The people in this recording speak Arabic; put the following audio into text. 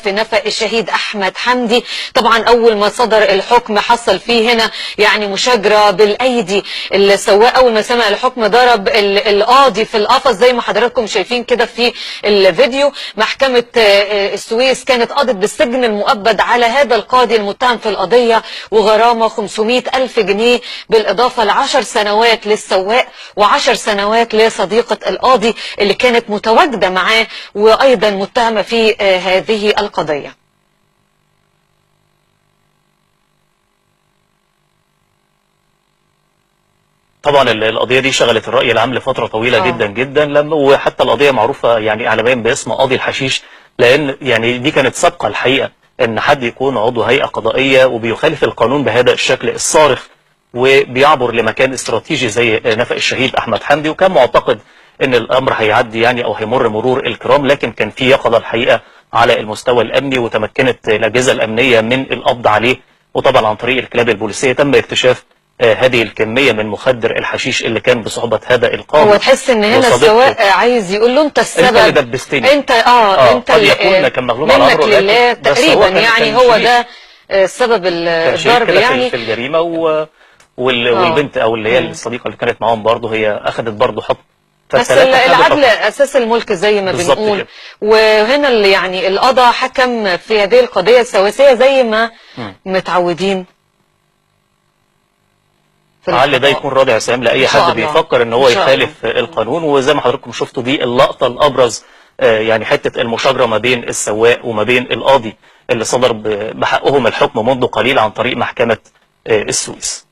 ملف نفق الشهيد أحمد حمدي. طبعا أول ما صدر الحكم حصل فيه هنا يعني مشاجرة بالأيدي. السواق أول ما سمع الحكم ضرب القاضي في القفص زي ما حضراتكم شايفين كده في الفيديو. محكمة السويس كانت قضت بالسجن المؤبد على هذا القاضي المتهم في القضية وغرامة 500,000 جنيه بالإضافة ل10 سنوات للسواق و10 سنوات لصديقة القاضي اللي كانت متواجدة معاه وأيضا متهمة في هذه القضية. طبعا القضيه دي شغلت الراي العام لفتره طويله جدا جدا، وحتى القضيه معروفه يعني اعلاميا باسم قاضي الحشيش، لان يعني دي كانت سابقه الحقيقه ان حد يكون عضو هيئه قضائيه وبيخالف القانون بهذا الشكل الصارخ وبيعبر لمكان استراتيجي زي نفق الشهيد احمد حمدي، وكان معتقد ان الامر هيعدي يعني او هيمر مرور الكرام، لكن كان في يقظه الحقيقه على المستوى الامني وتمكنت الاجهزه الامنيه من القبض عليه، وطبعا عن طريق الكلاب البوليسيه تم اكتشاف هذه الكميه من مخدر الحشيش اللي كان بصحبه هذا القاضي. هو تحس ان هنا السواق عايز يقول له انت السبب، انت اللي دبستني، انت انت قد يكون كان مغلوب على امره لله تقريبا يعني هو ده سبب الضرب يعني في الجريمه والبنت او اللي هي الصديقه اللي كانت معاهم برضه هي اخذت برضه حكم. بس العدل اساس الملك زي ما بنقول، وهنا اللي يعني القضاء حكم في هذه القضيه السواسيه زي ما متعودين. لعل ده يكون رادع سام لاي حد بيفكر ان هو يخالف القانون، وزي ما حضراتكم شفتوا دي اللقطه الابرز يعني حته المشاجره ما بين السواق وما بين القاضي اللي صدر بحقهم الحكم منذ قليل عن طريق محكمه السويس.